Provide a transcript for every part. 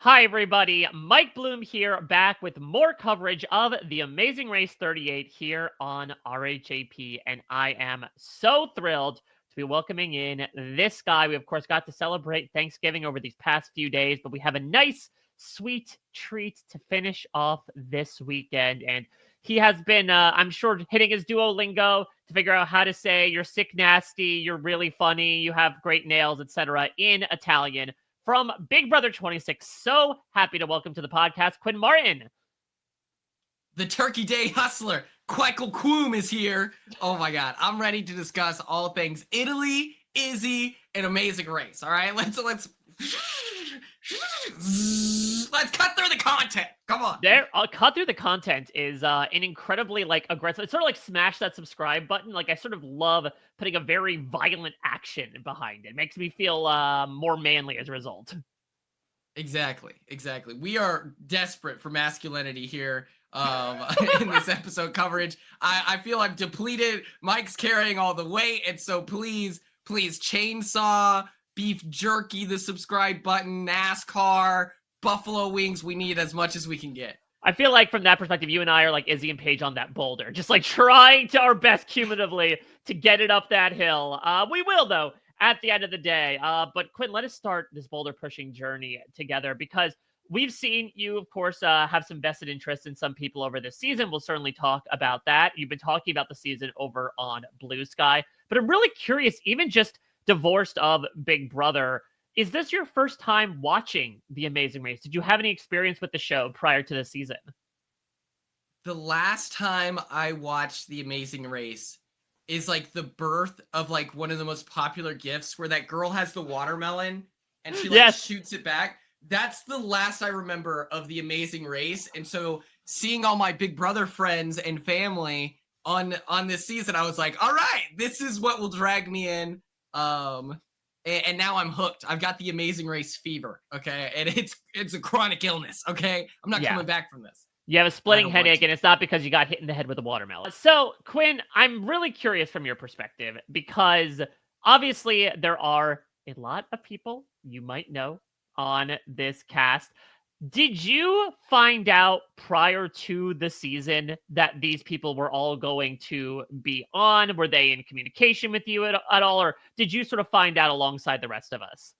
Hi, everybody. Mike Bloom here, back with more coverage of the Amazing Race 38 here on RHAP. And I am so thrilled to be welcoming in this guy. We, of course, got to celebrate Thanksgiving over these past few days, but we have a nice, sweet treat to finish off this weekend. And he has been, I'm sure, hitting his Duolingo to figure out how to say you're sick, nasty, you're really funny, you have great nails, etc. in Italian from Big Brother 26. So happy to welcome to the podcast, Quinn Martin. The Turkey Day Hustler, Quackle Quoom is here. Oh my God, I'm ready to discuss all things Italy, Izzy, and Amazing Race. All right, let's cut through the content. Come on. There, cut through the content is an incredibly aggressive. It's sort of like smash that subscribe button. Like I sort of love putting a very violent action behind it. Makes me feel more manly as a result. Exactly. We are desperate for masculinity here in this episode coverage. I feel I'm depleted. Mike's carrying all the weight, and so please chainsaw, beef jerky, the subscribe button, NASCAR, buffalo wings. We need as much as we can get. I feel like from that perspective, you and I are like Izzy and Paige on that boulder, just like trying to our best cumulatively to get it up that hill. We will, though, at the end of the day. But Quinn, let us start this boulder pushing journey together, because we've seen you, of course, have some vested interest in some people over this season. We'll certainly talk about that. You've been talking about the season over on Blue Sky, but I'm really curious, even just divorced of Big Brother, is this your first time watching The Amazing Race? Did you have any experience with the show prior to the season? The last time I watched The Amazing Race is like the birth of like one of the most popular gifts, where that girl has the watermelon and she like shoots it back. That's the last I remember of The Amazing Race. And so seeing all my Big Brother friends and family on this season, I was like, all right, this is what will drag me in. And now I'm hooked. I've got the Amazing Race fever, okay? And it's a chronic illness, okay? I'm not coming back from this. You have a splitting headache, and it's not because you got hit in the head with a watermelon. So, Quinn, I'm really curious from your perspective, because obviously there are a lot of people you might know on this cast. Did you find out prior to the season that these people were all going to be on? Were they in communication with you at all, or did you sort of find out alongside the rest of us?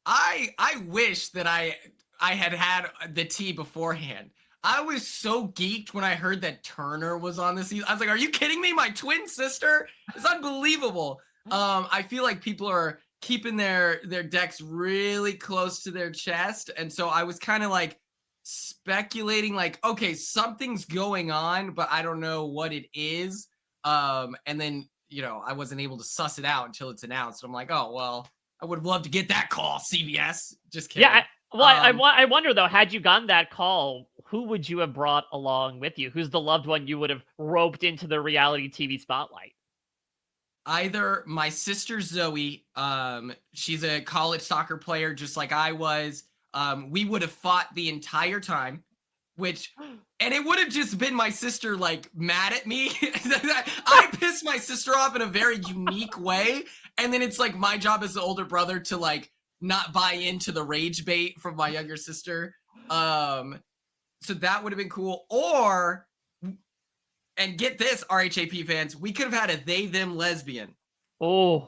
I wish that I had the tea beforehand. I was so geeked when I heard that Turner was on the season. I was like, are you kidding me? My twin sister? It's unbelievable. I feel like people are keeping their decks really close to their chest. And so I was kind of like speculating, like, okay, something's going on, but I don't know what it is. And then, I wasn't able to suss it out until it's announced. I'm like, oh, well, I would have loved to get that call, CBS. Just kidding. Yeah, I wonder, though, had you gotten that call, who would you have brought along with you? Who's the loved one you would have roped into the reality TV spotlight? Either my sister Zoe, she's a college soccer player just like I was. We would have fought the entire time, and it would have just been my sister like mad at me. I pissed my sister off in a very unique way, and then it's like my job as the older brother to like not buy into the rage bait from my younger sister. So that would have been cool. Or, and get this, RHAP fans, we could have had a they-them lesbian. Oh.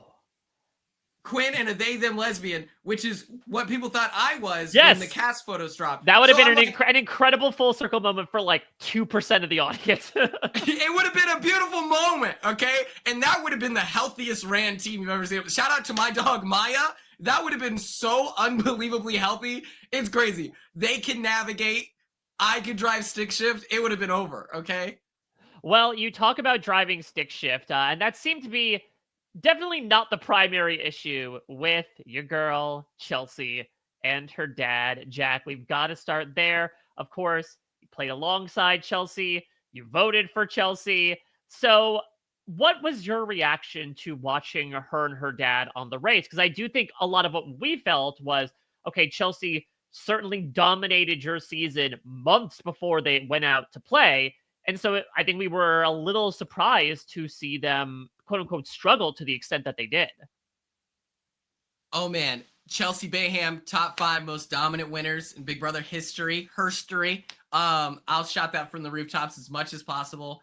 Quinn and a they-them lesbian, which is what people thought I was when the cast photos dropped. That would have been an incredible full circle moment for like 2% of the audience. It would have been a beautiful moment, okay? And that would have been the healthiest ran team you've ever seen. Shout out to my dog, Maya. That would have been so unbelievably healthy. It's crazy. They can navigate. I could drive stick shift. It would have been over, okay? Well, you talk about driving stick shift, and that seemed to be definitely not the primary issue with your girl, Chelsea, and her dad, Jack. We've got to start there. Of course, you played alongside Chelsea. You voted for Chelsea. So what was your reaction to watching her and her dad on the race? Because I do think a lot of what we felt was, okay, Chelsea certainly dominated your season months before they went out to play. And so I think we were a little surprised to see them, quote unquote, struggle to the extent that they did. Oh, man. Chelsea Bayham, top 5 most dominant winners in Big Brother history, herstory. I'll shout that from the rooftops as much as possible.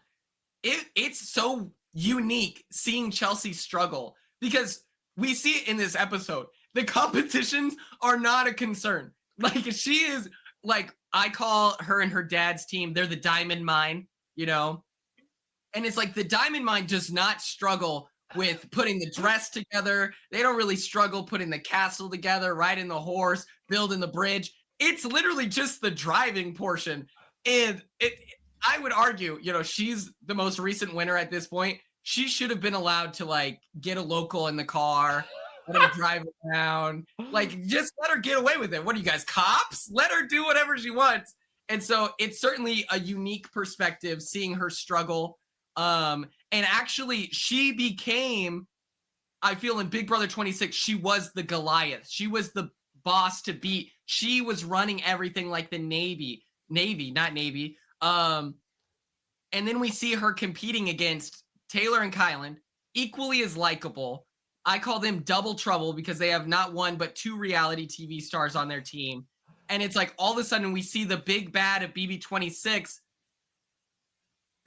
It's so unique seeing Chelsea struggle because we see it in this episode. The competitions are not a concern. Like, she is, like, I call her and her dad's team, they're the diamond mine, you know? And it's like the diamond mine does not struggle with putting the dress together. They don't really struggle putting the castle together, riding the horse, building the bridge. It's literally just the driving portion. And I would argue, you know, she's the most recent winner at this point. She should have been allowed to, like, get a local in the car, let her drive around. Like, just let her get away with it. What are you guys, cops? Let her do whatever she wants. And so it's certainly a unique perspective seeing her struggle. And actually, she became, I feel in Big Brother 26, she was the Goliath. She was the boss to beat. She was running everything like the Navy, not Navy. And then we see her competing against Taylor and Kyland, equally as likable. I call them double trouble because they have not one but 2 reality TV stars on their team. And it's like all of a sudden we see the big bad of BB26.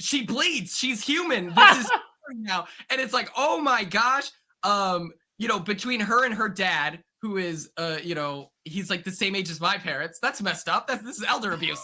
She bleeds. She's human. This is now. And it's like, oh my gosh. You know, between her and her dad, who is you know, he's like the same age as my parents. That's messed up. This is elder abuse.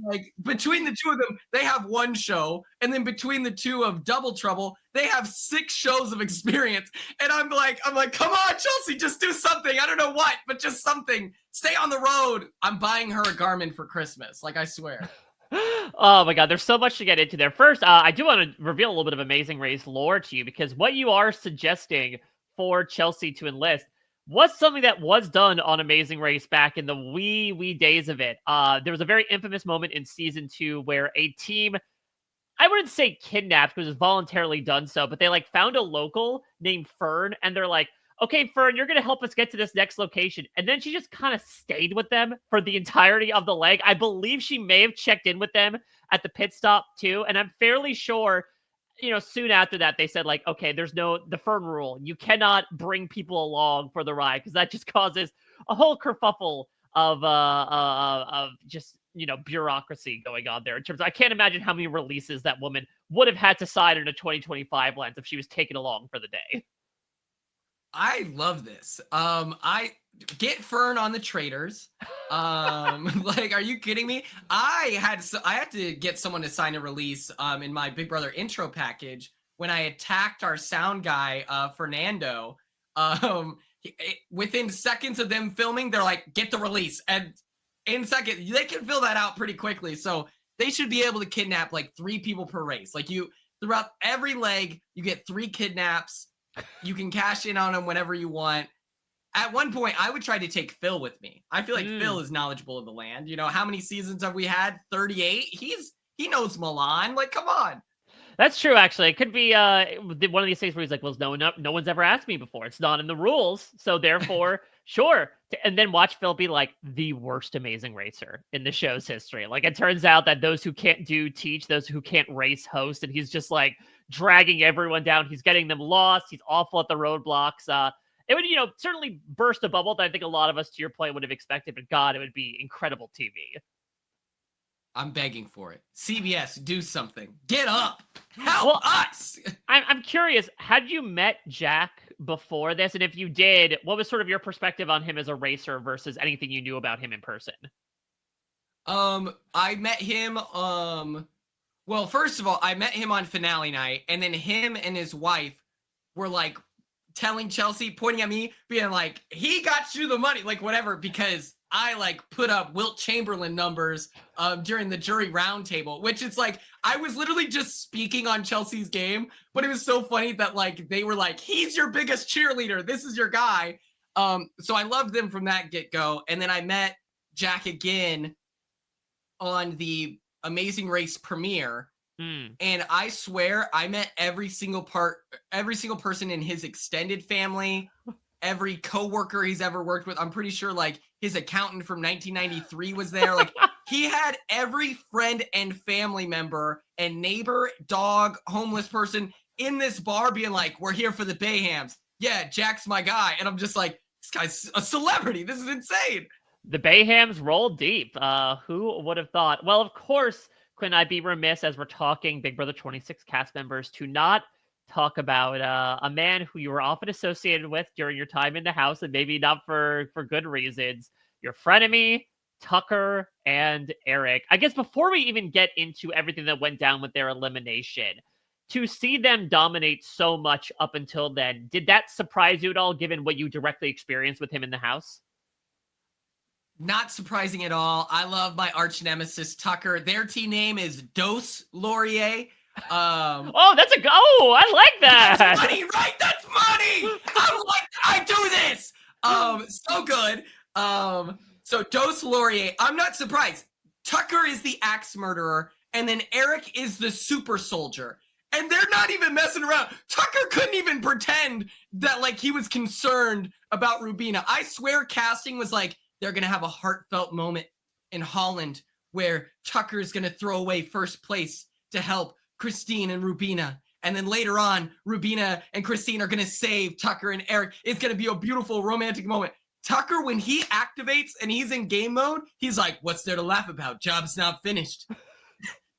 Like, between the 2 of them, they have 1 show, and then between the 2 of Double Trouble, they have 6 shows of experience. And I'm like, come on, Chelsea, just do something. I don't know what, but just something. Stay on the road. I'm buying her a Garmin for Christmas. Like, I swear. Oh my God, there's so much to get into there. First, I do want to reveal a little bit of Amazing Race lore to you, because what you are suggesting for Chelsea to enlist was something that was done on Amazing Race back in the wee days of it. There was a very infamous moment in season 2 where a team, I wouldn't say kidnapped because it was voluntarily done so, but they like found a local named Fern, and they're like, okay, Fern, you're going to help us get to this next location. And then she just kind of stayed with them for the entirety of the leg. I believe she may have checked in with them at the pit stop too. And I'm fairly sure, you know, soon after that, they said like, okay, there's the Fern rule. You cannot bring people along for the ride because that just causes a whole kerfuffle of just, you know, bureaucracy going on there in terms of, I can't imagine how many releases that woman would have had to sign in a 2025 lens if she was taken along for the day. I love this. I get Fern on the traders. Like, are you kidding me? I had to get someone to sign a release in my Big Brother intro package when I attacked our sound guy, Fernando. Within seconds of them filming, they're like, get the release. And in seconds, they can fill that out pretty quickly. So they should be able to kidnap like 3 people per race. Like, throughout every leg, you get 3 kidnaps. You can cash in on them whenever you want. At one point, I would try to take Phil with me. I feel like Phil is knowledgeable of the land. You know, how many seasons have we had? 38? He knows Milan. Like, come on. That's true, actually. It could be one of these things where he's like, well, no one's ever asked me before. It's not in the rules. So therefore, sure. And then watch Phil be like the worst Amazing Racer in the show's history. Like, it turns out that those who can't teach, those who can't race host. And he's just like dragging everyone down. He's getting them lost. He's awful at the roadblocks. It would, you know, certainly burst a bubble that I think a lot of us, to your point, would have expected. But God, it would be incredible TV. I'm begging for it. CBS, do something. Get up. Help us. I'm curious, had you met Jack before this? And if you did, what was sort of your perspective on him as a racer versus anything you knew about him in person? I met him, well, first of all, I met him on finale night, and then him and his wife were like telling Chelsea, pointing at me, being like, he got you the money, like whatever, because I like put up Wilt Chamberlain numbers during the jury roundtable, which is like, I was literally just speaking on Chelsea's game, but it was so funny that like, they were like, he's your biggest cheerleader. This is your guy. So I loved them from that get-go. And then I met Jack again on the Amazing Race premiere. And I swear I met every single person in his extended family, every coworker he's ever worked with. I'm pretty sure like his accountant from 1993 was there. Like, he had every friend and family member and neighbor, dog, homeless person in this bar being like, we're here for the Bayhams. Yeah, Jack's my guy. And I'm just like, This guy's a celebrity. This is insane. The Bayhams roll deep. Who would have thought? Well, of course, Quinn, I'd be remiss as we're talking Big Brother 26 cast members to not talk about a man who you were often associated with during your time in the house, and maybe not for good reasons. Your frenemy, Tucker and Eric. I guess before we even get into everything that went down with their elimination, to see them dominate so much up until then, did that surprise you at all, given what you directly experienced with him in the house? Not surprising at all. I love my arch nemesis, Tucker. Their team name is Dos Laurier. Oh, that's a go. Oh, I like that. That's money, right? That's money. I do this. So good. So Dos Laurier. I'm not surprised. Tucker is the axe murderer, and then Eric is the super soldier. And they're not even messing around. Tucker couldn't even pretend that like he was concerned about Rubina. I swear casting was like, they're going to have a heartfelt moment in Holland where Tucker is going to throw away first place to help Christine and Rubina. And then later on, Rubina and Christine are going to save Tucker and Eric. It's going to be a beautiful romantic moment. Tucker, when he activates and he's in game mode, he's like, what's there to laugh about? Job's not finished.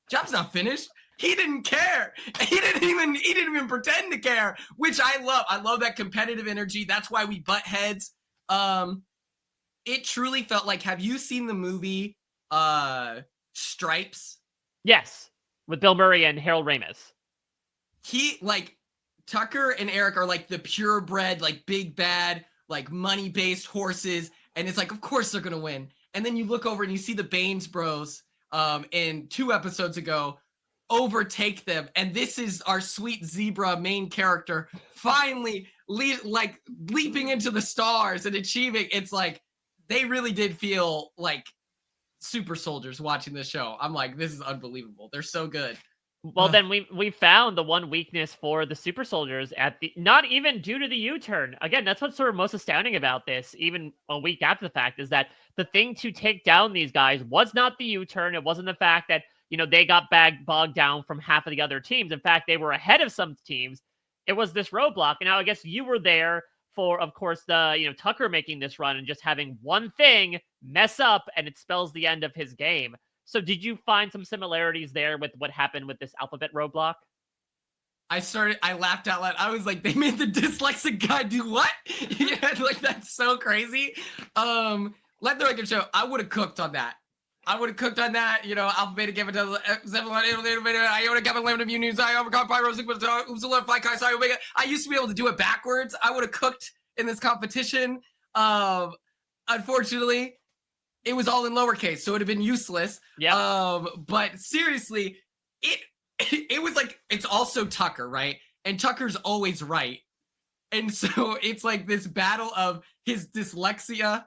Job's not finished. He didn't care. He didn't even pretend to care, which I love. I love that competitive energy. That's why we butt heads. It truly felt like, have you seen the movie Stripes? Yes, with Bill Murray and Harold Ramis. Tucker and Eric are like the purebred, like big bad, like money-based horses. And it's like, of course they're going to win. And then you look over and you see the Baines bros in 2 episodes ago overtake them. And this is our sweet zebra main character finally leaping into the stars and achieving. It's like, they really did feel like super soldiers watching this show. I'm like, this is unbelievable. They're so good. Well, then we found the one weakness for the super soldiers not even due to the U-turn. Again, that's what's sort of most astounding about this, even a week after the fact, is that the thing to take down these guys was not the U-turn. It wasn't the fact that, they got bogged down from half of the other teams. In fact, they were ahead of some teams. It was this roadblock. And now I guess you were there for, of course, the, Tucker making this run and just having one thing mess up and it spells the end of his game. So did you find some similarities there with what happened with this alphabet roadblock? I laughed out loud. I was like, they made the dyslexic guy do what? Yeah, like that's so crazy. Let the record show, I would have cooked on that. Alpha, beta, gamma, delta, epsilon, iota, gamma, lambda, mu, nu, xi, omega, pi, rho, sigma, upsilon, phi, chi, psi, omega. I used to be able to do it backwards. I would have cooked in this competition. Unfortunately, it was all in lowercase, so it would have been useless. Yeah. But seriously, it was like, it's also Tucker, right? And Tucker's always right. And so it's like this battle of his dyslexia,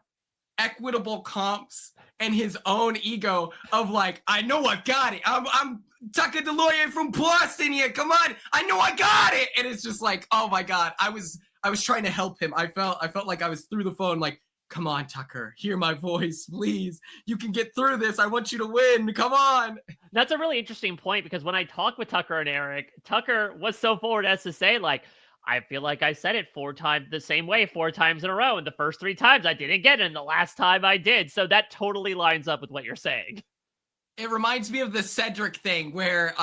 equitable comps, and his own ego of like, I know I got it. I'm Tucker DeLoyer from Boston here. Come on, I know I got it. And it's just like, oh my God, I was trying to help him. I felt like I was through the phone, like, come on, Tucker, hear my voice, please. You can get through this. I want you to win. Come on. That's a really interesting point, because when I talked with Tucker and Eric, Tucker was so forward as to say, like, I feel like I said it 4 times the same way, 4 times in a row. And the first 3 times I didn't get it, and the last time I did. So that totally lines up with what you're saying. It reminds me of the Cedric thing where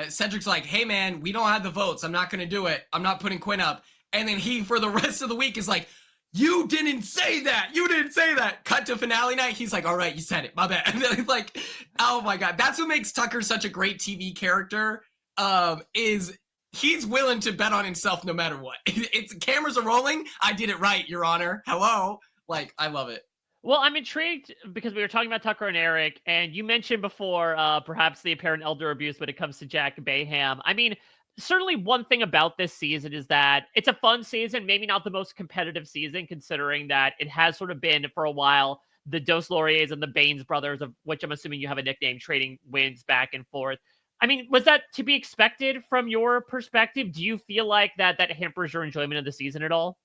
Cedric's like, hey, man, we don't have the votes. I'm not going to do it. I'm not putting Quinn up. And then he, for the rest of the week, is like, you didn't say that. You didn't say that. Cut to finale night. He's like, all right, you said it. My bad. And then like, oh my God. That's what makes Tucker such a great TV character, is he's willing to bet on himself no matter what. It's cameras are rolling. I did it right, Your Honor. Hello. Like, I love it. Well, I'm intrigued because we were talking about Tucker and Eric, and you mentioned before perhaps the apparent elder abuse when it comes to Jack Bayham. I mean, certainly one thing about this season is that it's a fun season, maybe not the most competitive season, considering that it has sort of been for a while the Dos Lauriers and the Baines brothers, of which I'm assuming you have a nickname, trading wins back and forth. I mean, was that to be expected from your perspective? Do you feel like that hampers your enjoyment of the season at all?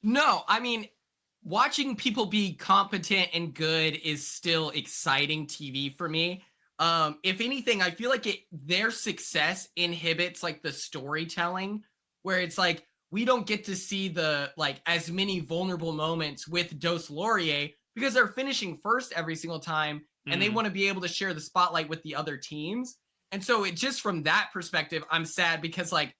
No, I mean, watching people be competent and good is still exciting TV for me. If anything, I feel like their success inhibits like the storytelling, where it's like, we don't get to see the like as many vulnerable moments with Dos Laurier because they're finishing first every single time and they want to be able to share the spotlight with the other teams. And so it just from that perspective, I'm sad because like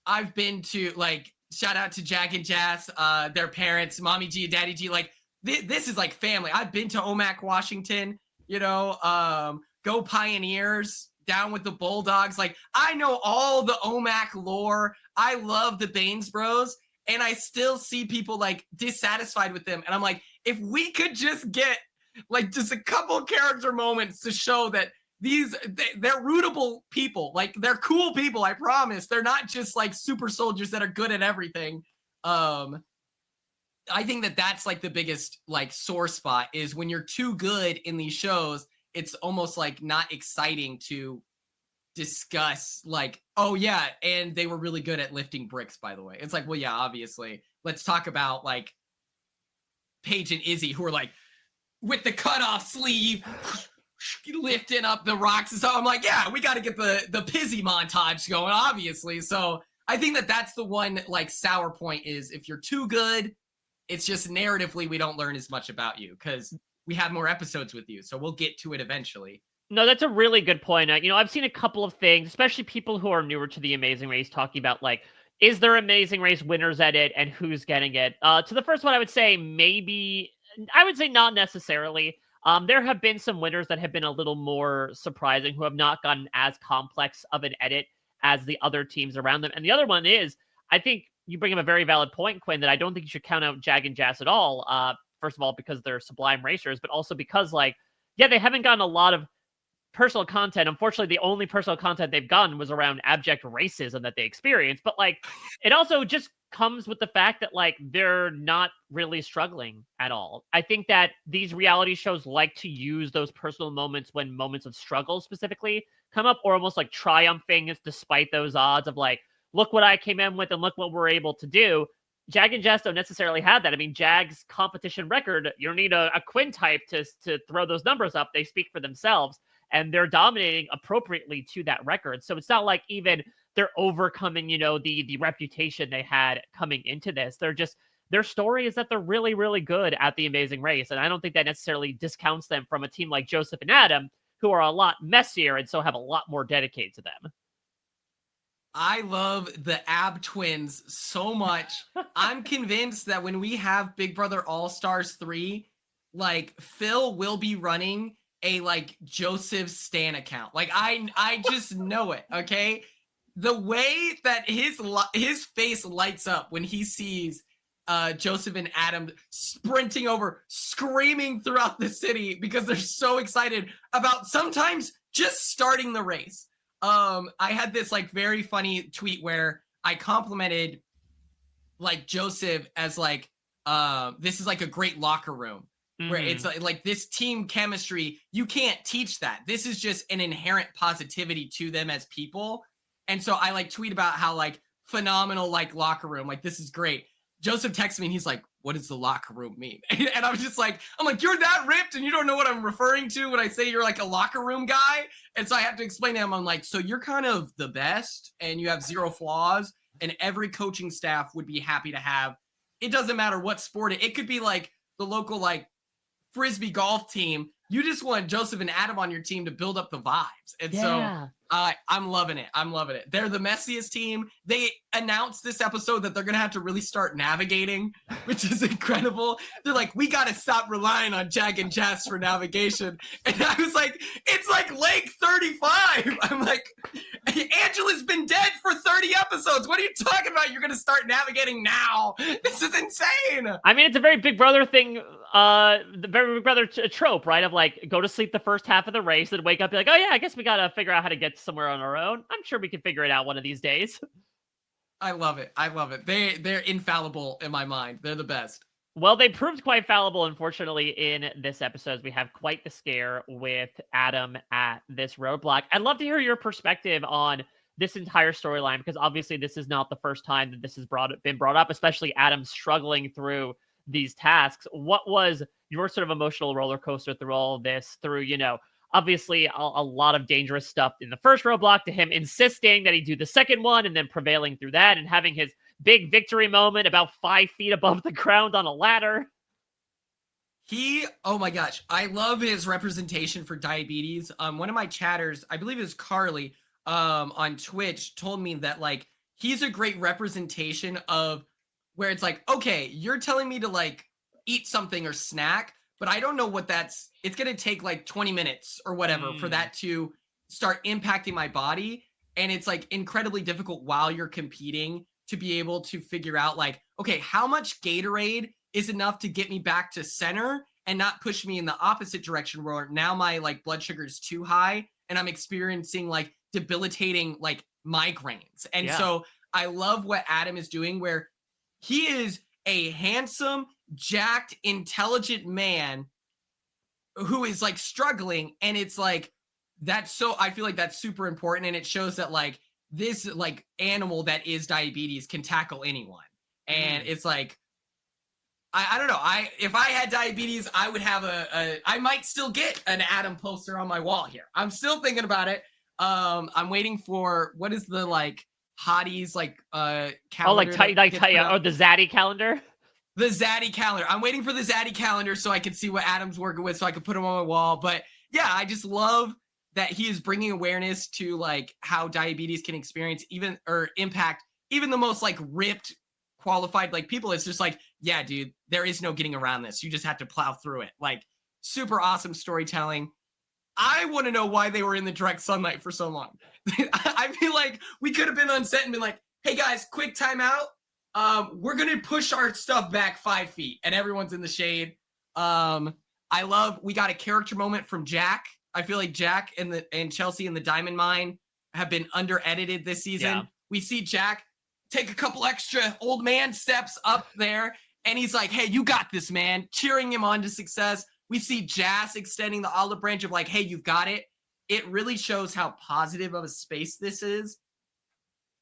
I've been to like shout out to Jack and Jazz, their parents, Mommy G, Daddy G. Like this is like family. I've been to Omak, Washington. Go Pioneers, down with the Bulldogs. Like I know all the Omak lore. I love the Baines Bros, and I still see people like dissatisfied with them. And I'm like, if we could just get like just a couple character moments to show that they're rootable people, like they're cool people. I promise they're not just like super soldiers that are good at everything. I think that's like the biggest like sore spot is when you're too good in these shows, it's almost like not exciting to discuss like, oh yeah, and they were really good at lifting bricks, by the way. It's like, well, yeah, obviously. Let's talk about like Paige and Izzy, who are like with the cutoff sleeve lifting up the rocks. And so I'm like, yeah, we got to get the Pizzy montage going, obviously. So I think that's the one like sour point is if you're too good, it's just narratively we don't learn as much about you because we have more episodes with you. So we'll get to it eventually. No, that's a really good point. I've seen a couple of things, especially people who are newer to the Amazing Race talking about like, is there Amazing Race winners at it and who's getting it? To the first one, I would say not necessarily. There have been some winners that have been a little more surprising who have not gotten as complex of an edit as the other teams around them. And the other one is, I think you bring up a very valid point, Quinn, that I don't think you should count out Jag and Jazz at all. First of all, because they're sublime racers, but also because like, yeah, they haven't gotten a lot of personal content. Unfortunately, the only personal content they've gotten was around abject racism that they experienced. But like, it also just comes with the fact that like they're not really struggling at all. I think that these reality shows like to use those personal moments when moments of struggle specifically come up, or almost like triumphing despite those odds of like, look what I came in with and look what we're able to do. Jag and Jess don't necessarily have that. I mean, Jag's competition record, you don't need a Quinn type to throw those numbers up. They speak for themselves. And they're dominating appropriately to that record. So it's not like even they're overcoming, the reputation they had coming into this. Their story is that they're really, really good at the Amazing Race. And I don't think that necessarily discounts them from a team like Joseph and Adam, who are a lot messier and so have a lot more dedicated to them. I love the Ab twins so much. I'm convinced that when we have Big Brother All-Stars 3, like Phil will be running a like Joseph Stan account. Like I just know it. Okay. The way that his face lights up when he sees Joseph and Adam sprinting over, screaming throughout the city because they're so excited about sometimes just starting the race. I had this like very funny tweet where I complimented like Joseph as like, this is like a great locker room. Where it's like this team chemistry, you can't teach that. This is just an inherent positivity to them as people. And so I like tweet about how like phenomenal like locker room, like this is great. Joseph texts me and he's like, what does the locker room mean? And I'm like, you're that ripped and you don't know what I'm referring to when I say you're like a locker room guy. And so I have to explain to him, I'm like, so you're kind of the best and you have zero flaws and every coaching staff would be happy to have. It doesn't matter what sport it could be, like the local like Frisbee golf team. You just want Joseph and Adam on your team to build up the vibes. And so I'm loving it. I'm loving it. They're the messiest team. They announced this episode that they're going to have to really start navigating, which is incredible. They're like, we got to stop relying on Jag and Jess for navigation. And I was like, it's like Lake 35. I'm like, Angela's been dead for 30 episodes. What are you talking about? You're going to start navigating now. This is insane. I mean, it's a very Big Brother thing, the very Big Brother trope, right? Of like, go to sleep the first half of the race, then wake up, be like, oh yeah, I guess we got to figure out how to get somewhere on our own. I'm sure we can figure it out one of these days. I love it. I love it. They're infallible in my mind. They're the best. Well, they proved quite fallible, unfortunately, in this episode. We have quite the scare with Adam at this roadblock. I'd love to hear your perspective on this entire storyline, because obviously this is not the first time that this has been brought up, especially Adam struggling through these tasks. What was your sort of emotional roller coaster through all of this, through, obviously a lot of dangerous stuff in the first roadblock, to him insisting that he do the second one and then prevailing through that and having his big victory moment about 5 feet above the ground on a ladder. Oh my gosh, I love his representation for diabetes. One of my chatters, I believe it was Carly, on Twitch, told me that like he's a great representation of where it's like, okay, you're telling me to like eat something or snack, but I don't know what it's gonna take like 20 minutes or whatever for that to start impacting my body. And it's like incredibly difficult while you're competing to be able to figure out like, okay, how much Gatorade is enough to get me back to center and not push me in the opposite direction where now my like blood sugar is too high and I'm experiencing like debilitating like migraines. And so I love what Adam is doing where he is a handsome, jacked, intelligent man who is like struggling. And it's like, I feel like that's super important. And it shows that like this like animal that is diabetes can tackle anyone. And it's like, I don't know. If I had diabetes, I would have I might still get an Adam poster on my wall here. I'm still thinking about it. I'm waiting for, what is the like hotties like calendar? The Zaddy calendar. The Zaddy calendar. I'm waiting for the Zaddy calendar so I can see what Adam's working with so I can put him on my wall. But yeah, I just love that he is bringing awareness to like how diabetes can impact even the most like ripped, qualified like people. It's just like, yeah, dude, there is no getting around this. You just have to plow through it. Like super awesome storytelling. I want to know why they were in the direct sunlight for so long. I feel like we could have been on set and been like, hey guys, quick timeout. We're going to push our stuff back 5 feet and everyone's in the shade. We got a character moment from Jack. I feel like Jack and Chelsea in the Diamond Mine have been under edited this season. Yeah. We see Jack take a couple extra old man steps up there and he's like, hey, you got this, man. Cheering him on to success. We see Jazz extending the olive branch of like, hey, you've got it. It really shows how positive of a space this is.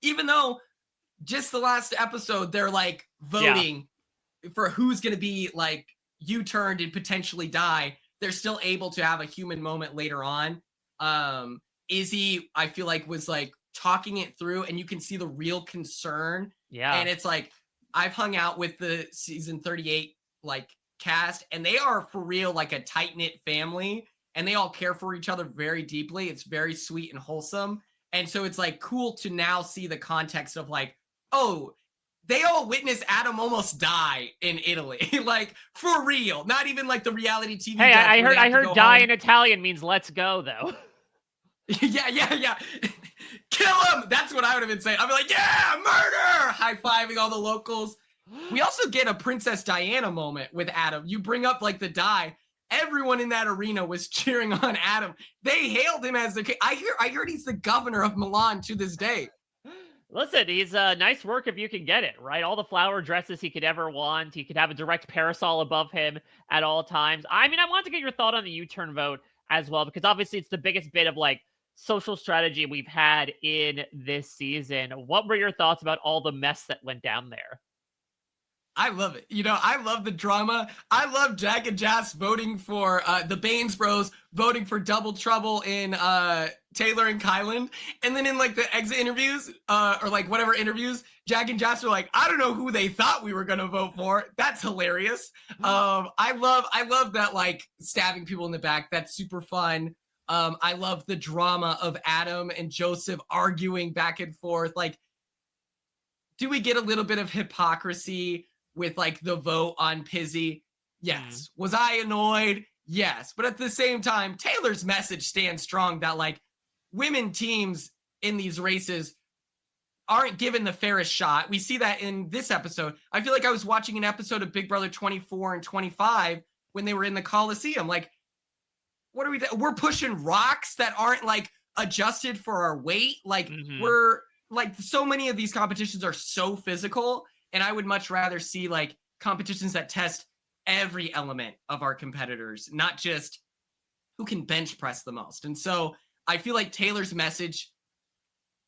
Even though just the last episode, they're like voting for who's going to be like U-turned and potentially die. They're still able to have a human moment later on. Izzy, I feel like, was like talking it through and you can see the real concern. Yeah. And it's like, I've hung out with the season 38 like cast and they are for real like a tight-knit family and they all care for each other very deeply. It's very sweet and wholesome. And so it's like cool to now see the context of like, oh, they all witnessed Adam almost die in Italy. Like for real. Not even like the reality TV. Hey, I heard die in Italian means let's go though. Yeah. Kill him. That's what I would have been saying. I'd be like, yeah, murder. High-fiving all the locals. We also get a Princess Diana moment with Adam. You bring up like the die. Everyone in that arena was cheering on Adam. They hailed him as the king. I heard he's the governor of Milan to this day. Listen, he's nice work if you can get it, right? All the flower dresses he could ever want. He could have a direct parasol above him at all times. I mean, I want to get your thought on the U-turn vote as well, because obviously it's the biggest bit of like social strategy we've had in this season. What were your thoughts about all the mess that went down there? I love it. You know, I love the drama. I love Jack and Jazz voting for the Baines bros voting for Double Trouble in Taylor and Kyland. And then in like the exit interviews or like whatever interviews, Jack and Jazz are like, I don't know who they thought we were going to vote for. That's hilarious. I love that like stabbing people in the back. That's super fun. I love the drama of Adam and Joseph arguing back and forth. Like, do we get a little bit of hypocrisy with like the vote on Pizzy? Yes. Was I annoyed? Yes. But at the same time, Taylor's message stands strong that like women teams in these races aren't given the fairest shot. We see that in this episode. I feel like I was watching an episode of Big Brother 24 and 25 when they were in the Coliseum. Like, what are we doing? We're pushing rocks that aren't like adjusted for our weight. Like we're like, so many of these competitions are so physical. And I would much rather see like competitions that test every element of our competitors, not just who can bench press the most. And so I feel like Taylor's message,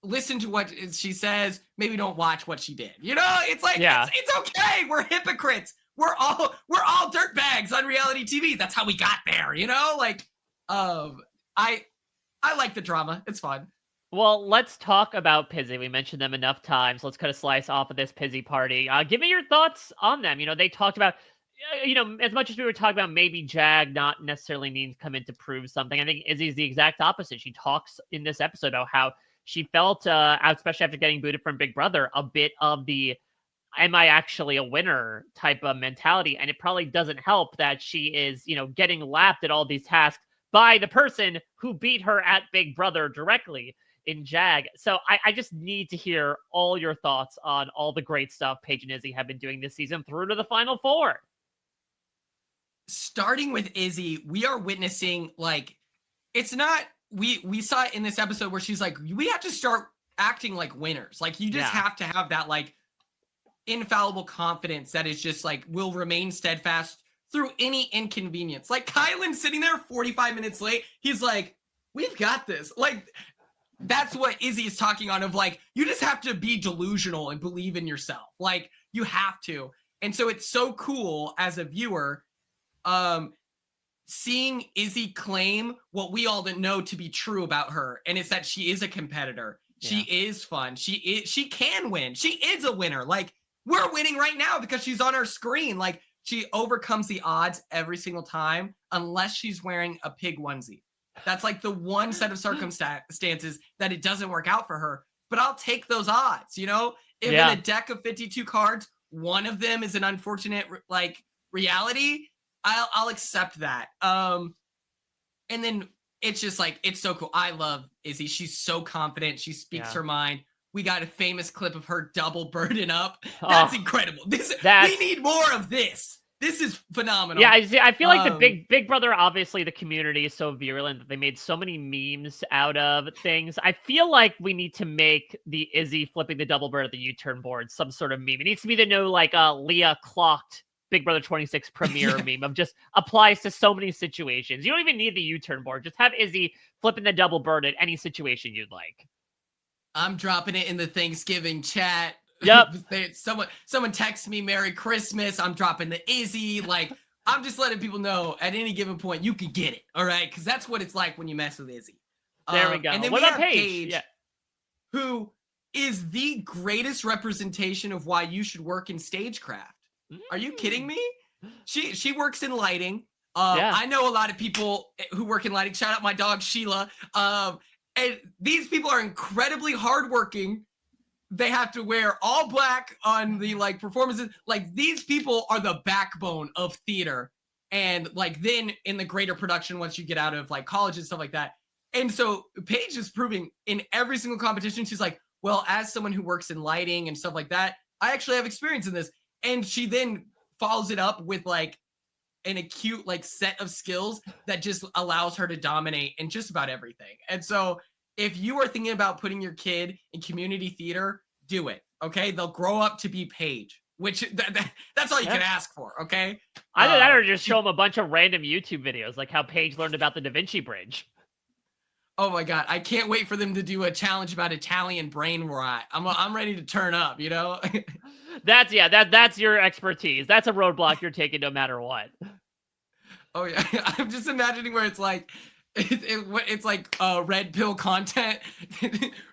listen to what she says, maybe don't watch what she did. You know, it's like, it's okay. We're hypocrites. We're all dirtbags on reality TV. That's how we got there, you know? Like, I like the drama. It's fun. Well, let's talk about Pizzy. We mentioned them enough times. Let's cut a slice off of this Pizzy party. Give me your thoughts on them. They talked about, as much as we were talking about maybe Jag not necessarily needing to come in to prove something, I think Izzy's the exact opposite. She talks in this episode about how she felt, especially after getting booted from Big Brother, a bit of the am I actually a winner type of mentality. And it probably doesn't help that she is, getting lapped at all these tasks by the person who beat her at Big Brother directly in Jag. So I just need to hear all your thoughts on all the great stuff Paige and Izzy have been doing this season through to the Final Four. Starting with Izzy, we are witnessing, like, it's not, we saw it in this episode where she's like, we have to start acting like winners. Like, you just have to have that, like, infallible confidence that is just like will remain steadfast through any inconvenience. Like Kyland sitting there 45 minutes late, he's like, we've got this. Like, that's what Izzy is talking on, of like, you just have to be delusional and believe in yourself. Like, you have to. And so it's so cool as a viewer, seeing Izzy claim what we all didn't know to be true about her. And it's that she is a competitor. She is fun. She can win. She is a winner. Like, we're winning right now because she's on our screen. Like, she overcomes the odds every single time, unless she's wearing a pig onesie. That's like the one set of circumstances that it doesn't work out for her. But I'll take those odds, If in a deck of 52 cards, one of them is an unfortunate, reality, I'll accept that. And then it's just like, it's so cool. I love Izzy. She's so confident. She speaks her mind. We got a famous clip of her double burden up. That's incredible. We need more of this. This is phenomenal. Yeah, I feel like the Big Brother, obviously the community is so virulent that they made so many memes out of things. I feel like we need to make the Izzy flipping the double bird at the U-turn board some sort of meme. It needs to be the new, like, Leah clocked Big Brother 26 premiere meme of just applies to so many situations. You don't even need the U-turn board. Just have Izzy flipping the double bird at any situation you'd like. I'm dropping it in the Thanksgiving chat. Yep. Someone texts me Merry Christmas. I'm dropping the Izzy. Like, I'm just letting people know at any given point you can get it. All right, because that's what it's like when you mess with Izzy. There we go. And then what we about have Paige? Who is the greatest representation of why you should work in stagecraft. Are you kidding me? She works in lighting. I know a lot of people who work in lighting. Shout out my dog Sheila. And these people are incredibly hardworking. They have to wear all black on the performances. Like, these people are the backbone of theater. And then in the greater production, once you get out of college and stuff like that. And so Paige is proving in every single competition, she's like, well, as someone who works in lighting and stuff like that, I actually have experience in this. And she then follows it up with an acute set of skills that just allows her to dominate in just about everything. And so if you are thinking about putting your kid in community theater, do it. Okay. They'll grow up to be Paige, which that's all you can ask for. Okay. Either that or just show them a bunch of random YouTube videos, like how Paige learned about the Da Vinci Bridge. Oh my God. I can't wait for them to do a challenge about Italian brain rot. I'm ready to turn up, That's your expertise. That's a roadblock you're taking no matter what. Oh yeah. I'm just imagining where it's it's like red pill content.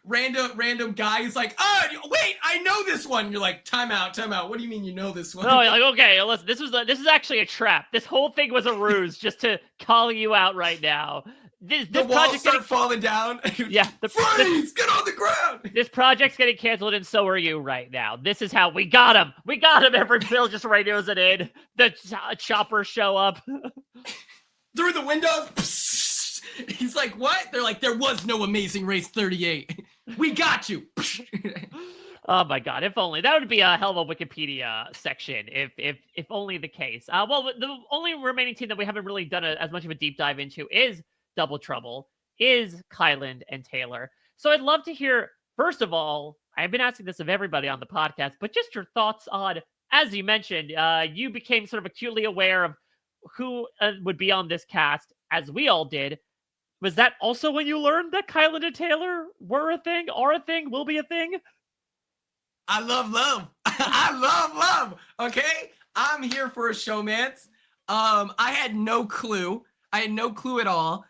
random guy is like, oh wait, I know this one. You're like, time out. What do you mean you know this one? No, like, okay, listen, this is actually a trap. This whole thing was a ruse just to call you out right now. The walls start falling down. Yeah. Freeze! Get on the ground! This project's getting canceled, and so are you right now. This is how we got him. We got him. Every Bill just radios it in. The choppers show up. Through the window. He's like, what? They're like, there was no Amazing Race 38. We got you. Oh my God! If only that would be a hell of a Wikipedia section. If only the case. Well, the only remaining team that we haven't really done as much of a deep dive into is Double Trouble, is Kyland and Taylor. So I'd love to hear, first of all, I've been asking this of everybody on the podcast, but just your thoughts on, as you mentioned, you became sort of acutely aware of who would be on this cast, as we all did. Was that also when you learned that Kyland and Taylor were a thing, are a thing, will be a thing? I love love. I love love. Okay? I'm here for a showmance. I had no clue. I had no clue at all.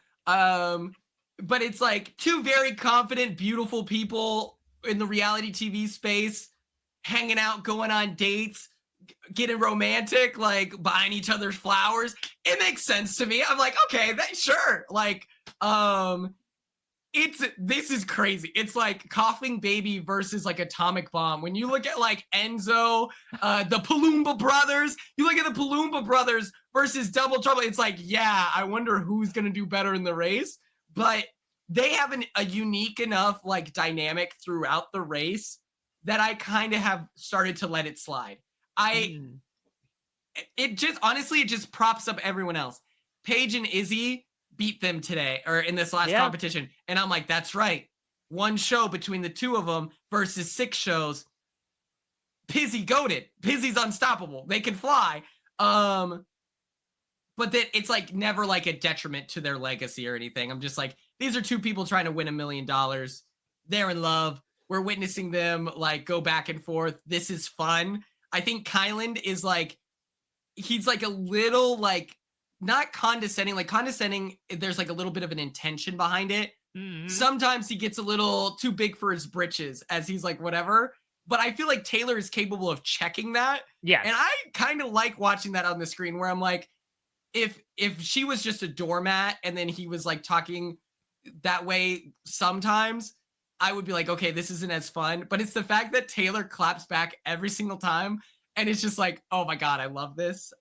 but it's like two very confident, beautiful people in the reality TV space, hanging out, going on dates, getting romantic, like buying each other's flowers. It makes sense to me. I'm like, okay, sure. Like, this is crazy. It's like Coughing Baby versus like Atomic Bomb. When you look at like Enzo, the Palumba brothers, you look at the Palumba brothers versus Double Trouble. It's like, yeah, I wonder who's gonna do better in the race. But they have a unique enough like dynamic throughout the race that I kind of have started to let it slide. It just props up everyone else. Paige and Izzy beat them today or in this last competition. And I'm like, that's right. One show between the two of them versus 6 shows. Pizzy goated. Pizzy's unstoppable. They can fly. But that it's like never like a detriment to their legacy or anything. I'm just like, these are two people trying to win $1 million. They're in love. We're witnessing them like go back and forth. This is fun. I think Kyland is like, he's like a little like not condescending, like condescending. There's like a little bit of an intention behind it. Sometimes he gets a little too big for his britches as he's like, whatever. But I feel like Taylor is capable of checking that. Yeah. And I kind of like watching that on the screen where I'm like, if she was just a doormat and then he was like talking that way sometimes, I would be like, okay, this isn't as fun. But it's the fact that Taylor claps back every single time. And it's just like, oh my God, I love this.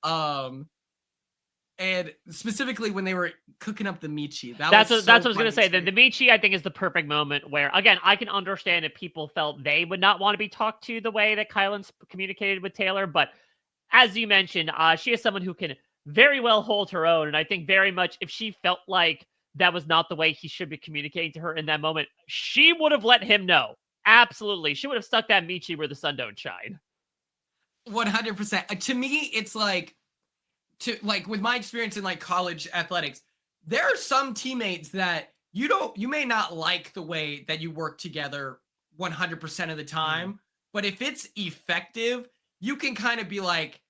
And specifically when they were cooking up the Michi. That's what I was going to say. The Michi, I think, is the perfect moment where, again, I can understand if people felt they would not want to be talked to the way that Kylan's communicated with Taylor. But as you mentioned, she is someone who can very well hold her own. And I think very much if she felt like that was not the way he should be communicating to her in that moment, she would have let him know. Absolutely. She would have stuck that Michi where the sun don't shine. 100%. To me, it's like, with my experience in like college athletics, there are some teammates that you may not like the way that you work together 100% of the time, but if it's effective, you can kind of be like,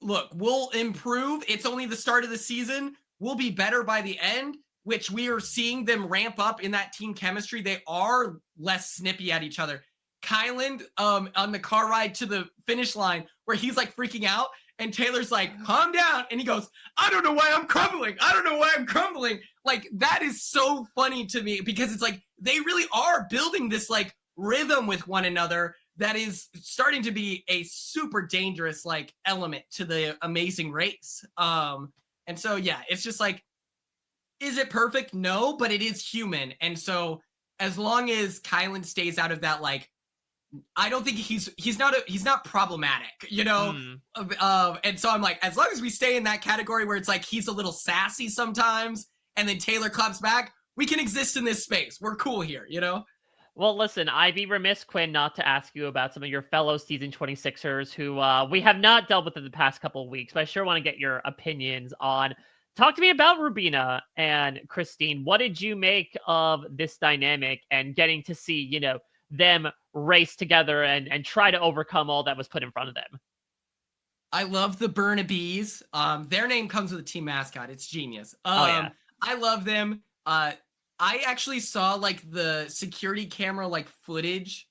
look, we'll improve. It's only the start of the season. We'll be better by the end, which we are seeing them ramp up in that team chemistry. They are less snippy at each other. Kyland, on the car ride to the finish line where he's like freaking out and Taylor's like, calm down. And he goes, I don't know why I'm crumbling. I don't know why I'm crumbling. Like, that is so funny to me because it's like, they really are building this like rhythm with one another that is starting to be a super dangerous like element to the Amazing Race. And so, yeah, it's just like, is it perfect? No, but it is human. And so as long as Kyland stays out of that, like, I don't think he's not problematic, you know? And so I'm like, as long as we stay in that category where it's like, he's a little sassy sometimes and then Taylor claps back, we can exist in this space. We're cool here, you know? Well, listen, I'd be remiss, Quinn, not to ask you about some of your fellow Season 26ers who we have not dealt with in the past couple of weeks, but I sure want to get your opinions on. Talk to me about Rubina and Christine. What did you make of this dynamic and getting to see, you know, them race together and try to overcome all that was put in front of them? I love the Burnabees. Their name comes with a team mascot. It's genius. Yeah. I love them. I actually saw like the security camera like footage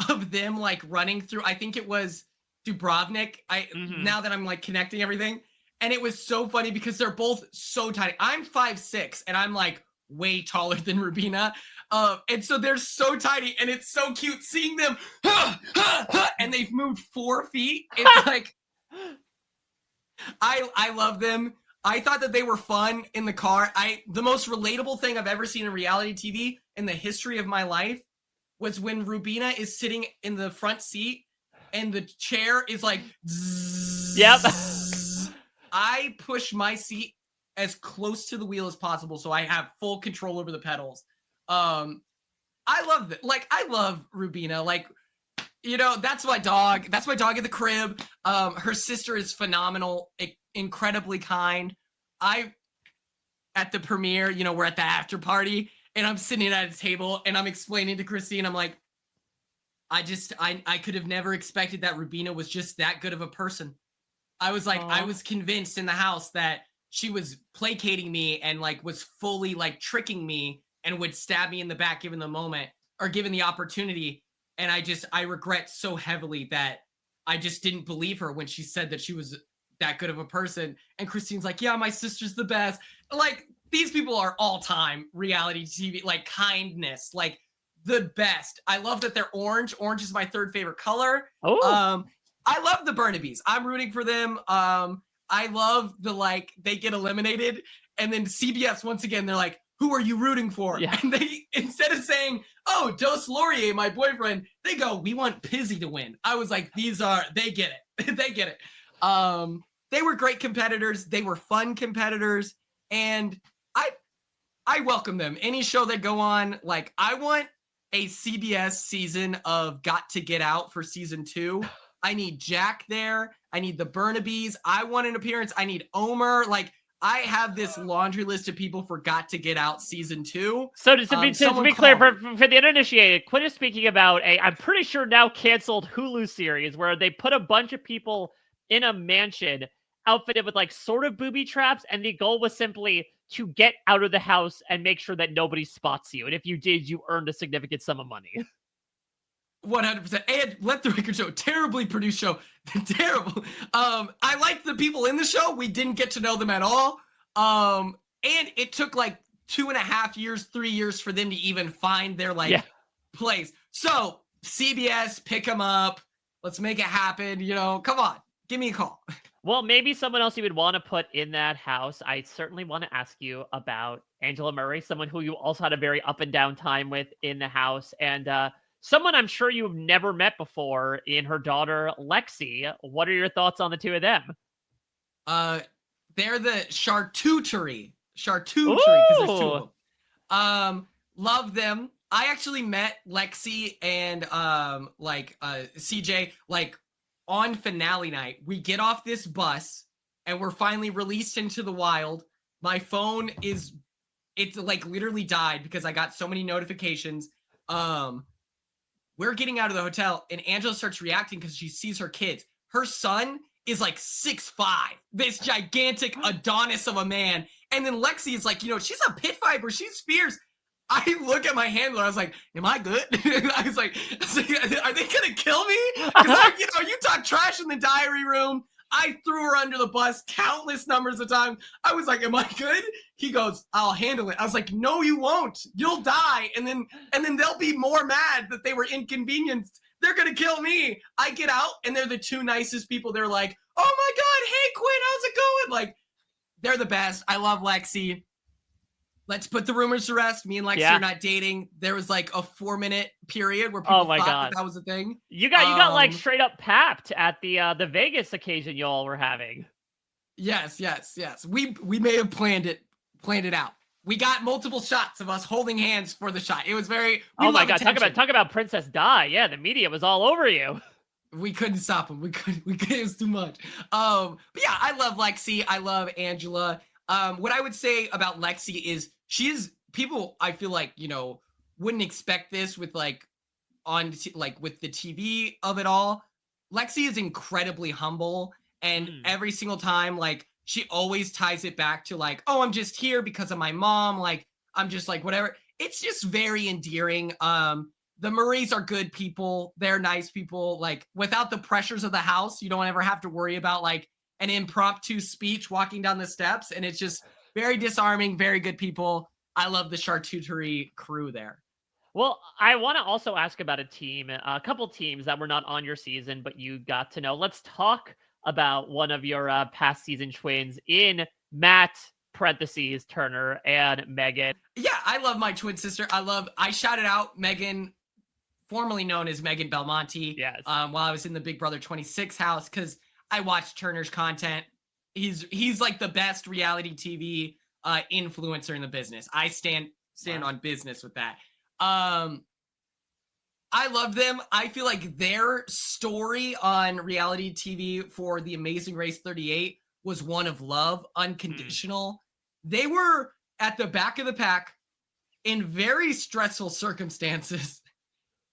of them like running through. I think it was Dubrovnik. Now that I'm like connecting everything, and it was so funny because they're both so tiny. I'm 5'6" and I'm like way taller than Rubina. And so they're so tiny and it's so cute seeing them and they've moved 4 feet. It's like, I love them. I thought that they were fun in the car. The most relatable thing I've ever seen in reality TV in the history of my life was when Rubina is sitting in the front seat and the chair is like, zzz. Yep. I push my seat as close to the wheel as possible so I have full control over the pedals. I love that. Like, I love Rubina. Like, you know, that's my dog. That's my dog at the crib. Her sister is phenomenal, incredibly kind. At the premiere, you know, we're at the after party and I'm sitting at a table and I'm explaining to Christine, I'm like, I could have never expected that Rubina was just that good of a person. I was like, I was convinced in the house that she was placating me and like was fully like tricking me and would stab me in the back given the moment or given the opportunity. And I regret so heavily that I just didn't believe her when she said that she was that good of a person. And Christine's like, yeah, my sister's the best. Like, these people are all-time reality TV, like, kindness, like, the best. I love that they're orange. Orange is my third favorite color. Oh, I love the Burnabys. I'm rooting for them. I love the, like, they get eliminated, and then CBS, once again, they're like, who are you rooting for? yeah. And they, instead of saying, oh, Dos Laurier, my boyfriend, they go, we want Pizzy to win. I was like, they get it. They get it. They were great competitors. They were fun competitors. And I welcome them. Any show that go on, like, I want a CBS season of Got to Get Out for season 2. I need Jack there. I need the Burnabys. I want an appearance. I need Omer. Like, I have this laundry list of people for Got to Get Out season 2. So to be clear, for the uninitiated, Quinn is speaking about I'm pretty sure now canceled Hulu series where they put a bunch of people in a mansion outfitted with like sort of booby traps, and the goal was simply to get out of the house and make sure that nobody spots you. And if you did, you earned a significant sum of money. 100%. And let the record show, terribly produced show. Terrible. I liked the people in the show. We didn't get to know them at all. And it took like 2.5 years, 3 years for them to even find their place. So CBS, pick them up. Let's make it happen. You know, come on, give me a call. Well, maybe someone else you would want to put in that house. I certainly want to ask you about Angela Murray, someone who you also had a very up and down time with in the house, and someone I'm sure you've never met before in her daughter, Lexi. What are your thoughts on the two of them? They're the charcuterie, because there's two of them. Love them. I actually met Lexi and CJ like on finale night. We get off this bus and we're finally released into the wild. My phone it's like literally died because I got so many notifications. We're getting out of the hotel and Angela starts reacting because she sees her kids. Her son is like 6'5", this gigantic Adonis of a man. And then Lexi is like, she's a pit viper. She's fierce. I look at my handler. I was like, am I good? I was like, are they going to kill me? Because, you talk trash in the diary room. I threw her under the bus countless numbers of times. I was like, am I good? He goes, I'll handle it. I was like, no, you won't. You'll die. And then they'll be more mad that they were inconvenienced. They're going to kill me. I get out and they're the two nicest people. They're like, oh my God, hey Quinn, how's it going? Like, they're the best. I love Lexi. Let's put the rumors to rest. Me and Lexi are not dating. There was like a 4-minute period where people thought that was a thing. You got like straight up papped at the Vegas occasion y'all were having. Yes. We may have planned it out. We got multiple shots of us holding hands for the shot. It was very. Oh my God! Talk about Princess Di. Yeah, the media was all over you. We couldn't stop him. We couldn't. It was too much. But yeah, I love Lexi. I love Angela. What I would say about Lexi is people I feel like, wouldn't expect this with with the TV of it all. Lexi is incredibly humble, and every single time, she always ties it back to oh, I'm just here because of my mom. I'm just whatever. It's just very endearing. The Murrays are good people. They're nice people. Without the pressures of the house, you don't ever have to worry about an impromptu speech walking down the steps. And it's just very disarming, very good people. I love the charcuterie crew there. Well, I want to also ask about a couple teams that were not on your season, but you got to know. Let's talk about one of your past season twins in Matt (Turner) and Megan. Yeah, I love my twin sister. I shouted out Megan, formerly known as Megan Belmonte. Yes. While I was in the Big Brother 26 house, because I watched Turner's content. He's like the best reality TV influencer in the business. I stand on business with that. I love them. I feel like their story on reality TV for The Amazing Race 38 was one of love, unconditional. They were at the back of the pack in very stressful circumstances,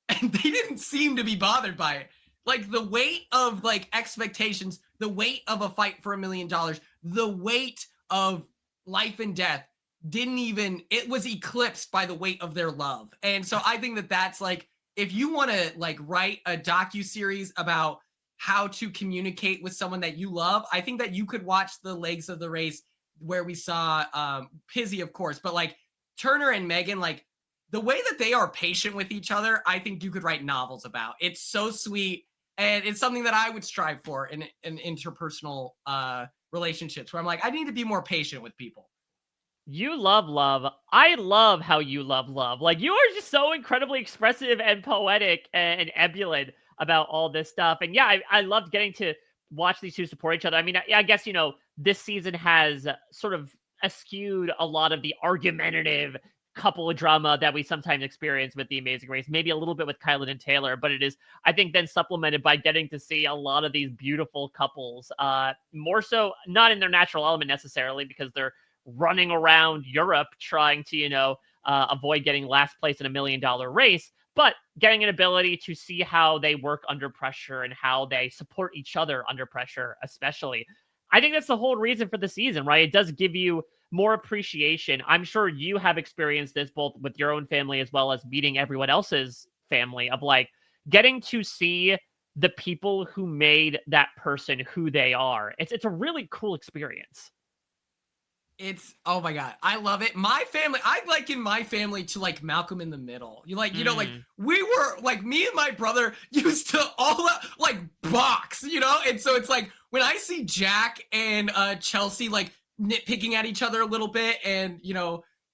and they didn't seem to be bothered by it. The weight of expectations, the weight of a fight for $1 million, the weight of life and death. it was eclipsed by the weight of their love. And so I think that that's like, if you want to like write a docu-series about how to communicate with someone that you love, I think that you could watch the legs of the race where we saw Pizzy, of course, but like Turner and Megan, like the way that they are patient with each other, I think you could write novels about. It's so sweet. And it's something that I would strive for in interpersonal relationships, where I'm like, I need to be more patient with people. You love love. I love how you love love. Like, you are just so incredibly expressive and poetic and ebullient about all this stuff. And yeah, I loved getting to watch these two support each other. I mean, I guess, this season has sort of eschewed a lot of the argumentative couple drama that we sometimes experience with The Amazing Race, maybe a little bit with Kyland and Taylor, but it is, I think, then supplemented by getting to see a lot of these beautiful couples, more so not in their natural element necessarily, because they're running around Europe trying to, avoid getting last place in $1 million race, but getting an ability to see how they work under pressure and how they support each other under pressure, especially. I think that's the whole reason for the season, right? It does give you more appreciation. I'm sure you have experienced this both with your own family as well as meeting everyone else's family, of like getting to see the people who made that person who they are. It's a really cool experience. It's, oh my God, I love it. My family, I liken my family to like Malcolm in the Middle. You like, like we were like, me and my brother used to all like box, And so it's like when I see Jack and Chelsea like nitpicking at each other a little bit and,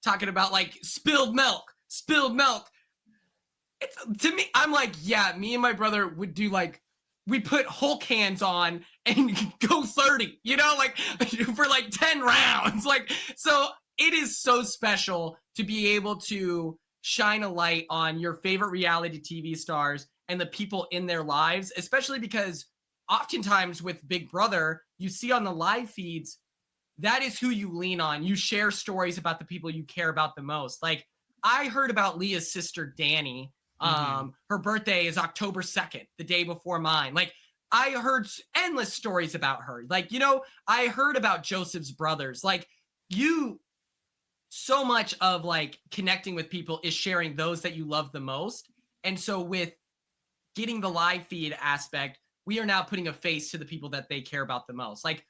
talking about like spilled milk. It's, to me, I'm like, yeah, me and my brother would do like, we put Hulk hands on and go 30, like for like 10 rounds. Like, so it is so special to be able to shine a light on your favorite reality TV stars and the people in their lives, especially because oftentimes with Big Brother, you see on the live feeds, that is who you lean on. You share stories about the people you care about the most. Like, I heard about Leah's sister, Danny. Her birthday is October 2nd, the day before mine. Like, I heard endless stories about her. Like, I heard about Joseph's brothers. Like, so much of like connecting with people is sharing those that you love the most. And so with getting the live feed aspect, we are now putting a face to the people that they care about the most. Like,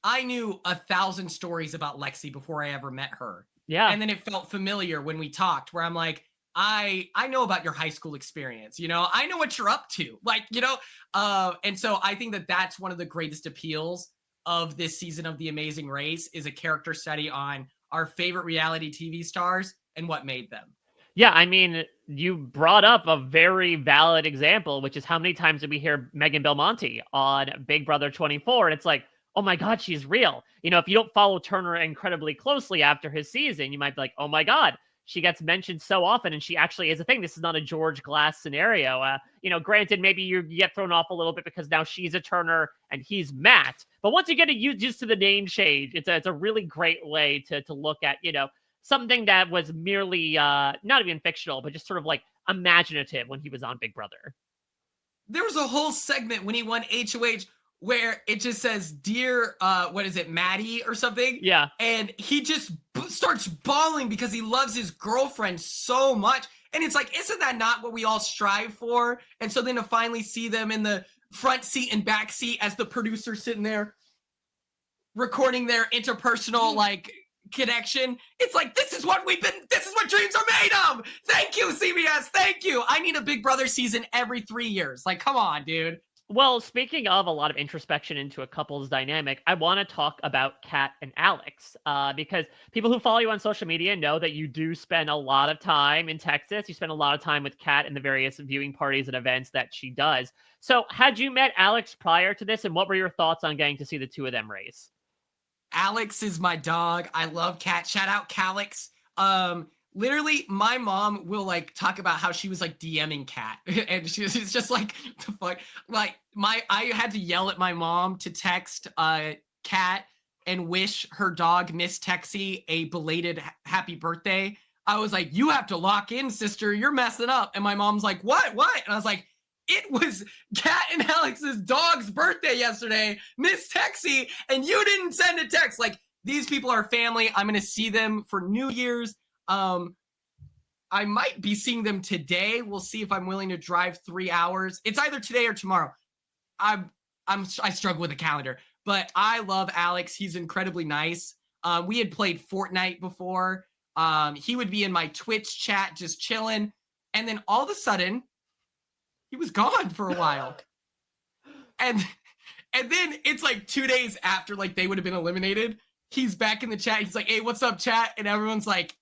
I knew 1,000 stories about Lexi before I ever met her. Yeah. And then it felt familiar when we talked, where I'm like, I know about your high school experience, I know what you're up to, like, and so I think that that's one of the greatest appeals of this season of The Amazing Race, is a character study on our favorite reality TV stars and what made them. Yeah, I mean, you brought up a very valid example, which is how many times did we hear Megan Belmonte on Big Brother 24? And it's like, oh my God, she's real. If you don't follow Turner incredibly closely after his season, you might be like, oh my God, she gets mentioned so often, and she actually is a thing. This is not a George Glass scenario. Granted, maybe you get thrown off a little bit because now she's a Turner and he's Matt. But once you get used to the name change, it's a really great way to look at, something that was merely not even fictional, but just sort of like imaginative when he was on Big Brother. There was a whole segment when he won HOH where it just says, dear, what is it, Maddie or something? Yeah. And he just starts bawling because he loves his girlfriend so much. And it's like, isn't that not what we all strive for? And so then to finally see them in the front seat and back seat as the producer sitting there recording their interpersonal, like, connection, it's like, this is what dreams are made of. Thank you, CBS. Thank you. I need a Big Brother season every 3 years. Like, come on, dude. Well, speaking of a lot of introspection into a couple's dynamic, I want to talk about Kat and Alex, because people who follow you on social media know that you do spend a lot of time in Texas. You spend a lot of time with Kat in the various viewing parties and events that she does. So had you met Alex prior to this, and what were your thoughts on getting to see the two of them race? Alex is my dog. I love Kat. Shout out Calix. Literally, my mom will like talk about how she was like DMing Kat, and she's just like, the fuck. Like, I had to yell at my mom to text Kat and wish her dog Miss Texie a belated happy birthday. I was like, you have to lock in, sister. You're messing up. And my mom's like, what? And I was like, it was Kat and Alex's dog's birthday yesterday, Miss Texie, and you didn't send a text. Like, these people are family. I'm going to see them for New Year's. I might be seeing them today. We'll see if I'm willing to drive 3 hours. It's either today or tomorrow. I struggle with the calendar, but I love Alex. He's incredibly nice. We had played Fortnite before. He would be in my Twitch chat just chilling. And then all of a sudden, he was gone for a while. And then it's like 2 days after like they would have been eliminated. He's back in the chat. He's like, hey, what's up, chat? And everyone's like,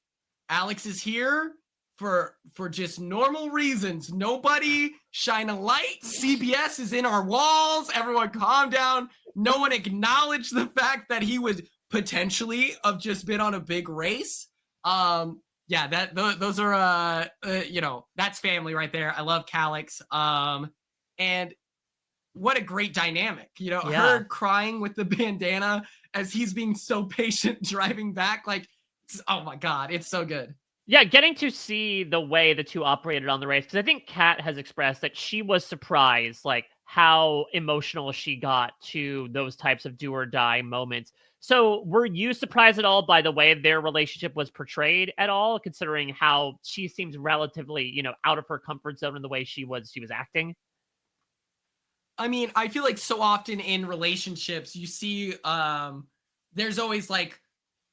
Alex is here for just normal reasons. Nobody shine a light. CBS is in our walls. Everyone calm down. No one acknowledged the fact that he would potentially have just been on a big race. Yeah, those are that's family right there. I love Calix. And what a great dynamic. Her crying with the bandana as he's being so patient driving back. Like, oh my God, it's so good. Yeah, getting to see the way the two operated on the race, because I think Kat has expressed that she was surprised, like, how emotional she got to those types of do or die moments. So were you surprised at all by the way their relationship was portrayed at all, considering how she seems relatively, out of her comfort zone in the way she was acting? I mean, I feel like so often in relationships, you see there's always like,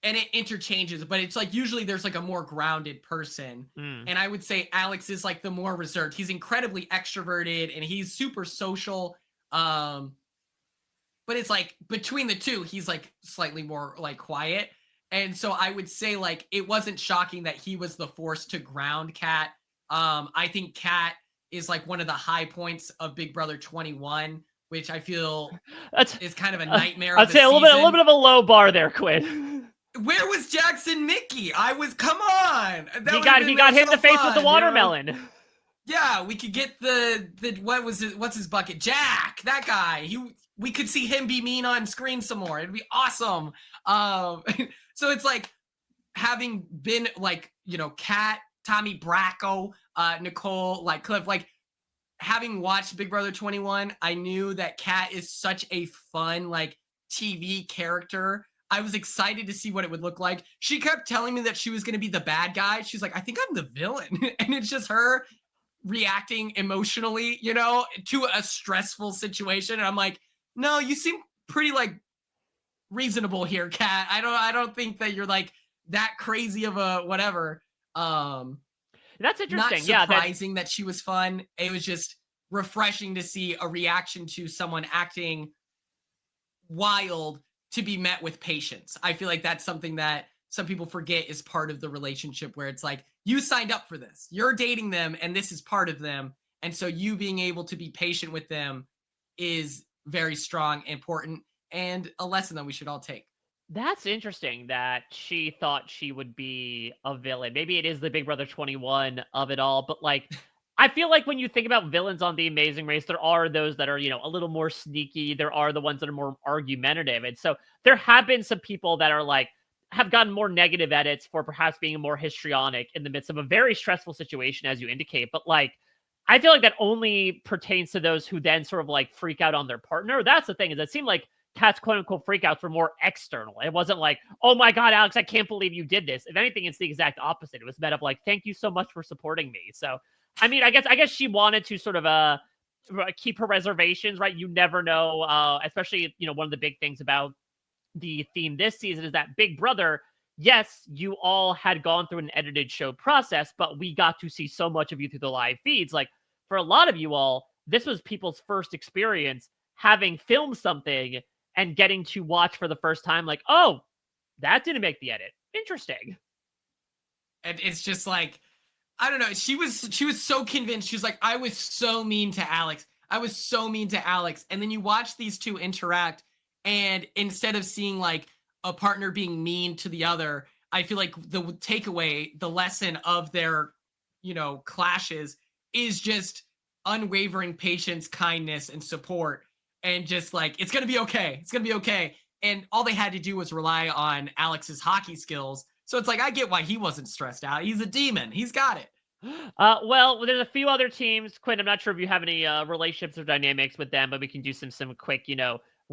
and it interchanges, but it's like usually there's like a more grounded person. And I would say Alex is like the more reserved. He's incredibly extroverted and he's super social. But it's like between the two, he's like slightly more like quiet. And so I would say like it wasn't shocking that he was the force to ground Kat. I think Kat is like one of the high points of Big Brother 21, which I feel is kind of a nightmare. I'd say a little bit of a low bar there, Quinn. Where was Jackson Mickey? Come on. He got hit in the face with the watermelon. Yeah, we could get the what's his bucket? Jack, that guy. We could see him be mean on screen some more. It'd be awesome. So it's like having been like, Kat, Tommy Bracco, Nicole, like Cliff, like having watched Big Brother 21, I knew that Kat is such a fun like TV character. I was excited to see what it would look like. She kept telling me that she was going to be the bad guy. She's like, I think I'm the villain. And it's just her reacting emotionally, to a stressful situation. And I'm like, no, you seem pretty like reasonable here, Kat. I don't think that you're like that crazy of a whatever. That's interesting. Not surprising that she was fun. It was just refreshing to see a reaction to someone acting wild to be met with patience. I feel like that's something that some people forget is part of the relationship, where it's like, you signed up for this. You're dating them and this is part of them. And so you being able to be patient with them is very strong, important, and a lesson that we should all take. That's interesting that she thought she would be a villain. Maybe it is the Big Brother 21 of it all, but like, I feel like when you think about villains on The Amazing Race, there are those that are, a little more sneaky. There are the ones that are more argumentative. And so there have been some people that are like, have gotten more negative edits for perhaps being more histrionic in the midst of a very stressful situation, as you indicate. But like, I feel like that only pertains to those who then sort of like freak out on their partner. That's the thing, is it seemed like Kat's quote unquote freakouts were more external. It wasn't like, oh my God, Alex, I can't believe you did this. If anything, it's the exact opposite. It was met up like, thank you so much for supporting me. So, I mean, I guess she wanted to sort of keep her reservations, right? You never know, especially, one of the big things about the theme this season is that Big Brother, yes, you all had gone through an edited show process, but we got to see so much of you through the live feeds. Like, for a lot of you all, this was people's first experience having filmed something and getting to watch for the first time, like, oh, that didn't make the edit. Interesting. And it's just like, I don't know. She was so convinced. She was like, I was so mean to Alex. I was so mean to Alex. And then you watch these two interact, and instead of seeing like a partner being mean to the other, I feel like the takeaway, the lesson of their, clashes is just unwavering patience, kindness, and support. And just like, it's going to be okay. It's going to be okay. And all they had to do was rely on Alex's hockey skills. So it's like, I get why he wasn't stressed out. He's a demon. He's got it. Well, there's a few other teams. Quinn, I'm not sure if you have any relationships or dynamics with them, but we can do some quick,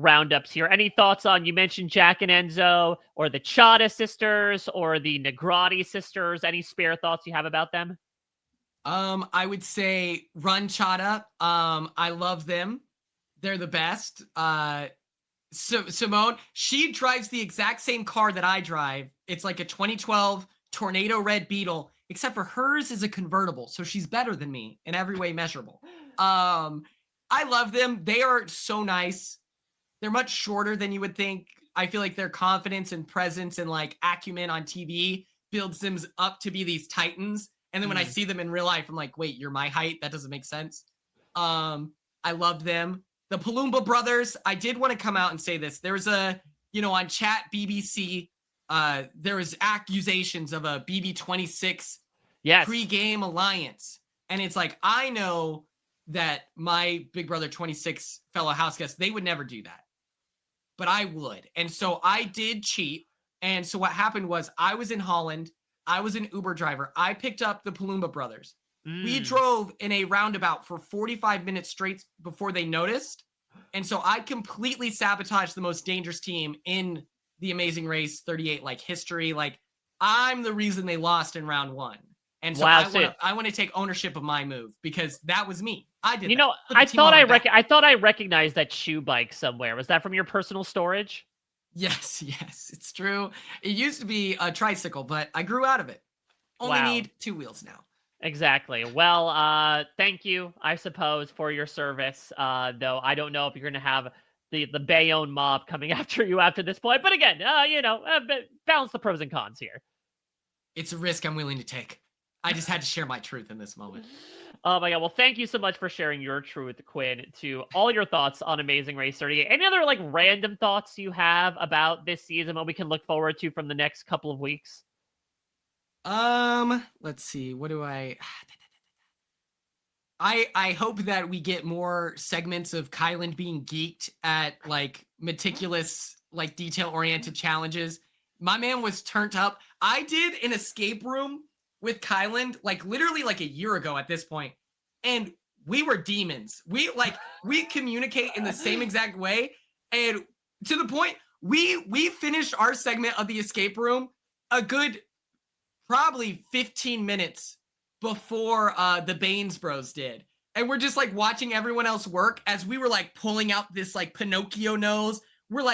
roundups here. Any thoughts on, you mentioned Jack and Enzo, or the Chata sisters, or the Negrati sisters? Any spare thoughts you have about them? I would say Run Chata. I love them. They're the best. Simone, she drives the exact same car that I drive. It's like a 2012 Tornado Red Beetle, except for hers is a convertible, so she's better than me in every way measurable. I love them. They are so nice. They're much shorter than you would think. I feel like their confidence and presence and like acumen on TV builds them up to be these titans. And then when I see them in real life, I'm like, wait, you're my height? That doesn't make sense. I loved them. The Palumba brothers, I did want to come out and say this. There was a, on Chat BBC, there was accusations of a BB26 pre-game alliance. And it's like, I know that my Big Brother 26 fellow house guests, they would never do that. But I would. And so I did cheat. And so what happened was I was in Holland. I was an Uber driver. I picked up the Palumba brothers. We drove in a roundabout for 45 minutes straight before they noticed. And so I completely sabotaged the most dangerous team in the Amazing Race 38 history. I'm the reason they lost in round 1. And so I want to take ownership of my move because that was me. I did. I thought I recognized that shoe bike somewhere. Was that from your personal storage? Yes, it's true. It used to be a tricycle, but I grew out of it. Only need 2 wheels now. Exactly. Well, thank you, I suppose, for your service. Though I don't know if you're going to have the Bayonne mob coming after you after this point. But again, balance the pros and cons here. It's a risk I'm willing to take. I just had to share my truth in this moment. Oh my god. Well, thank you so much for sharing your truth, Quinn, to all your thoughts on Amazing Race 38. Any other random thoughts you have about this season, what we can look forward to from the next couple of weeks? Let's see. What do I hope that we get more segments of Kyland being geeked at meticulous, detail-oriented challenges. My man was turned up. I did an escape room with Kyland literally a year ago at this point, and we were demons. We communicate in the same exact way, and to the point we finished our segment of the escape room a good probably 15 minutes before the Baines bros did. And we're just watching everyone else work as we were pulling out this Pinocchio nose. We're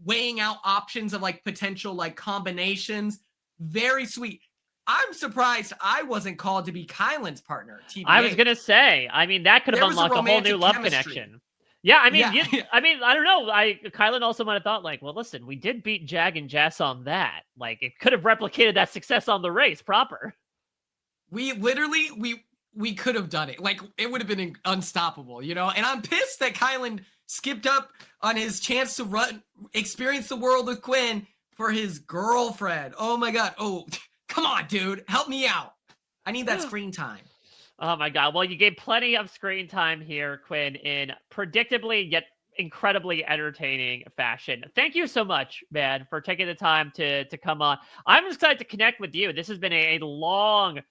weighing out options of potential combinations. Very sweet. I'm surprised I wasn't called to be Kyland's partner. TBA. I was gonna say, that could have unlocked a whole new love connection. Yeah, I don't know. Kyland also might have thought well, listen, we did beat Jag and Jess on that. It could have replicated that success on the race proper. We literally, we could have done it. It would have been unstoppable, And I'm pissed that Kyland skipped up on his chance to experience the world with Quinn for his girlfriend. Oh my God. Oh, come on, dude. Help me out. I need that screen time. Oh my god. Well, you gave plenty of screen time here, Quinn, in predictably yet incredibly entertaining fashion. Thank you so much, man, for taking the time to come on. I'm excited to connect with you. This has been a long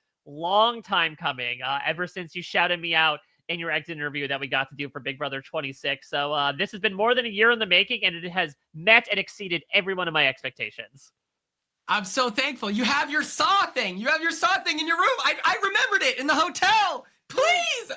time coming, ever since you shouted me out in your exit interview that we got to do for Big Brother 26. So this has been more than a year in the making, and it has met and exceeded every one of my expectations. I'm so thankful. You have your saw thing. You have your saw thing in your room. I remembered it in the hotel. Please.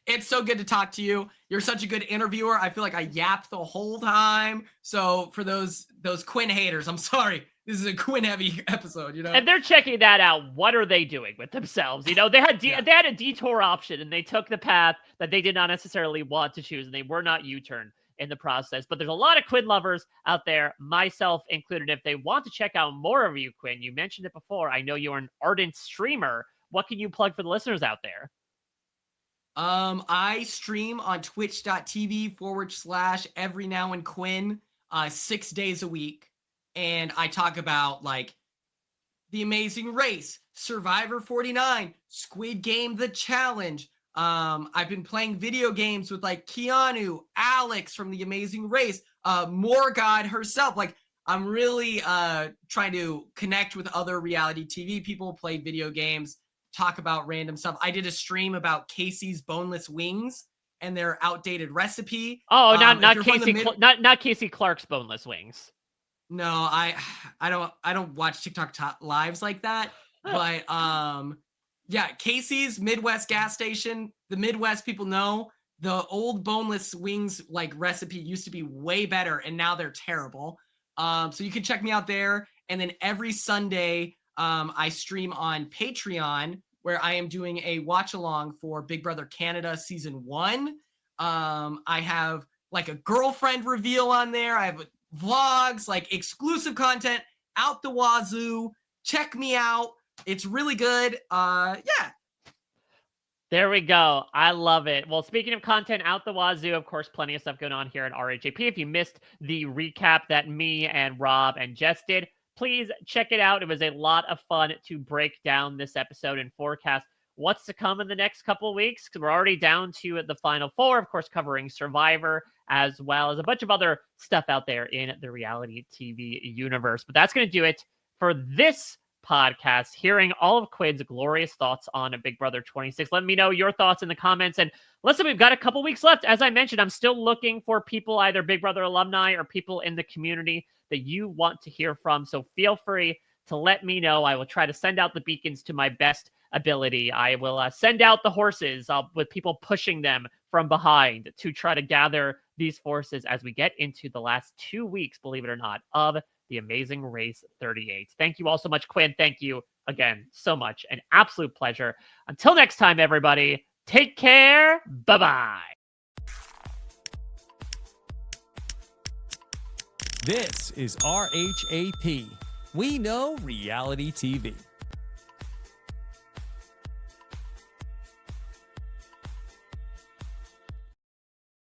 It's so good to talk to you. You're such a good interviewer. I feel like I yapped the whole time. So for those Quinn haters, I'm sorry. This is a Quinn heavy episode, And they're checking that out. What are they doing with themselves? They had a detour option, and they took the path that they did not necessarily want to choose, and they were not U-turned in the process. But there's a lot of Quinn lovers out there, myself included. If they want to check out more of you, Quinn, you mentioned it before. I know you're an ardent streamer. What can you plug for the listeners out there? I stream on twitch.tv/everynowandquinn 6 days a week. And I talk about The Amazing Race, Survivor 49, Squid Game, The Challenge. I've been playing video games with Keanu, Alex from The Amazing Race, Morgod herself. I'm really trying to connect with other reality TV people, play video games, talk about random stuff. I did a stream about Casey's boneless wings and their outdated recipe. Oh, If not you're from the Casey, not Casey Clark's boneless wings. No, I don't watch TikTok lives like that. But yeah, Casey's Midwest gas station. The Midwest people know the old boneless wings like recipe used to be way better, and now they're terrible. So you can check me out there. And then every Sunday, I stream on Patreon where I am doing a watch along for Big Brother Canada season 1. I have like a girlfriend reveal on there. I have vlogs, like exclusive content out the wazoo. Check me out. It's really good. Yeah. There we go. I love it. Well, speaking of content out the wazoo, of course, plenty of stuff going on here at RHAP. If you missed the recap that me and Rob and Jess did, please check it out. It was a lot of fun to break down this episode and forecast what's to come in the next couple of weeks. We're already down to the final 4, of course, covering Survivor, as well as a bunch of other stuff out there in the reality TV universe. But that's going to do it for this podcast, hearing all of Quinn's glorious thoughts on Big Brother 26. Let me know your thoughts in the comments. And listen, we've got a couple weeks left. As I mentioned, I'm still looking for people, either Big Brother alumni or people in the community that you want to hear from. So feel free to let me know. I will try to send out the beacons to my best ability. I will send out the horses with people pushing them from behind to try to gather these forces as we get into the last 2 weeks, believe it or not, of the Amazing Race 38. Thank you all so much, Quinn. Thank you again so much. An absolute pleasure. Until next time, everybody, take care. Bye-bye. This is RHAP. We know reality TV.